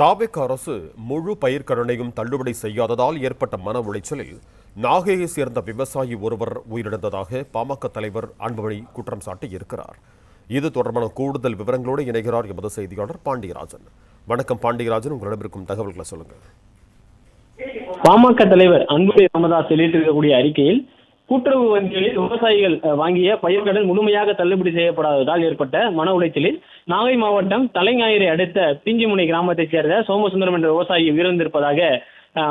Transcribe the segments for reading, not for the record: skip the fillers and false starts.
தாவேக அரசு முழு பயிர்க்கடனையும் தள்ளுபடி செய்யாததால் ஏற்பட்ட மன உளைச்சலில் நாகையை சேர்ந்த விவசாயி ஒருவர் உயிரிழந்ததாக பாமக தலைவர் அன்புமணி குற்றம் சாட்டியிருக்கிறார். இது தொடர்பான கூடுதல் விவரங்களோடு இணைகிறார் எமது செய்தியாளர் பாண்டியராஜன். வணக்கம் பாண்டியராஜன், உங்களிடம் இருக்கும் தகவல்களை சொல்லுங்க. பாமக தலைவர் அன்புமணி ராமதாஸ் வெளியிட்டிருக்கக்கூடிய அறிக்கையில் கூட்டுறவு வங்கிகளில் விவசாயிகள் வாங்கிய பயிர்க்கடன் முழுமையாக தள்ளுபடி செய்யப்படாததால் ஏற்பட்ட மன உளைச்சலில் நாகை மாவட்டம் தலைஞாயிறை அடுத்த பிஞ்சிமுனை கிராமத்தைச் சேர்ந்த சோமசுந்தரம் என்ற விவசாயி உயிரிழந்திருப்பதாக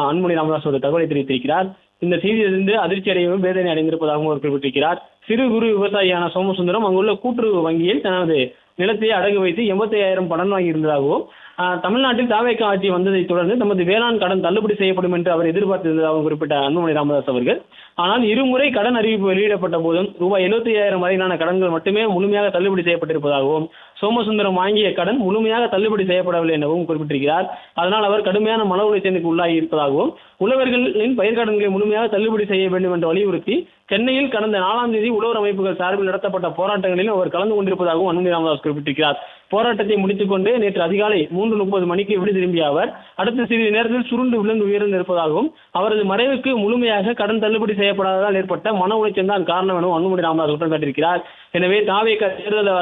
அன்புமணி ராமதாஸ் ஒரு தகவலை தெரிவித்திருக்கிறார். இந்த செய்தியிலிருந்து அதிர்ச்சி அடையவும் வேதனை அடைந்திருப்பதாகவும் அவர் குறிப்பிட்டிருக்கிறார். சிறு குறு விவசாயியான சோமசுந்தரம் அங்குள்ள கூட்டுறவு வங்கியில் தனது நிலத்தை அடகு வைத்து 85,000 கடன் வாங்கியிருந்ததாகவும் தமிழ்நாட்டில் தாவேக ஆட்சி வந்ததை தொடர்ந்து தமது வேளாண் கடன் தள்ளுபடி செய்யப்படும் என்று அவர் எதிர்பார்த்திருந்ததாகவும் குறிப்பிட்ட அன்புமணி ராமதாஸ் அவர்கள், ஆனால் இருமுறை கடன் அறிவிப்பு வெளியிடப்பட்ட போதும் ரூபாய் 75,000 வரையிலான கடன்கள் மட்டுமே முழுமையாக தள்ளுபடி செய்யப்பட்டிருப்பதாகவும், சோமசுந்தரம் வாங்கிய கடன் முழுமையாக தள்ளுபடி செய்யப்படவில்லை எனவும் குறிப்பிட்டிருக்கிறார். அதனால் அவர் கடுமையான மன உளைச்சலுக்கு உள்ளாகி இருப்பதாகவும், உழவர்களின் பயிர்க்கடன்களை முழுமையாக தள்ளுபடி செய்ய வேண்டும் என்று வலியுறுத்தி சென்னையில் கடந்த 4ஆம் தேதி உழவர் அமைப்புகள் சார்பில் நடத்தப்பட்ட போராட்டங்களில் அவர் கலந்து கொண்டிருப்பதாகவும் அன்புமணி ராமதாஸ் குறிப்பிட்டிருக்கிறார். போராட்டத்தை முடித்துக் கொண்டு நேற்று அதிகாலை 3:30 மணிக்கு வீடு திரும்பிய அவர் அடுத்த சிறிது நேரத்தில் சுருண்டு விழுந்து உயிரிழந்திருப்பதாகவும், அவரது மறைவுக்கு முழுமையாக கடன் தள்ளுபடி செய்யப்படாததால் ஏற்பட்ட மன உளைச்சல் தான் காரணம் எனவும் அன்புமணி ராமதாஸ் குற்றம் சாட்டியிருக்கிறார். எனவே தாவேக தேர்தல்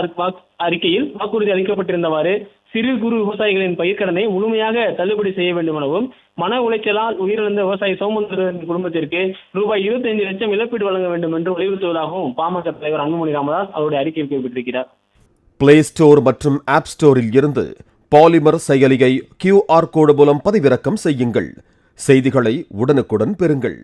அறிக்கையில் வாக்குறுதி அளிக்கப்பட்டிருந்தவாறு சிறு குறு விவசாயிகளின் பயிர்க்கடனை முழுமையாக தள்ளுபடி செய்ய வேண்டும் எனவும், மன உளைச்சலால் உயிரிழந்த விவசாயி சோமசுந்தரத்தின் குடும்பத்திற்கு ரூபாய் 25 லட்சம் இழப்பீடு வழங்க வேண்டும் என்று வலியுறுத்துவதாகவும் பாமக தலைவர் அன்புமணி ராமதாஸ் அவருடைய அறிக்கையில் குறிப்பிட்டிருக்கிறார். பிளே ஸ்டோர் மற்றும் ஆப் ஸ்டோரில் இருந்து பாலிமர் செயலியை QR கோடு மூலம் பதிவிறக்கம் செய்யுங்கள். செய்திகளை உடனுக்குடன் பெறுங்கள்.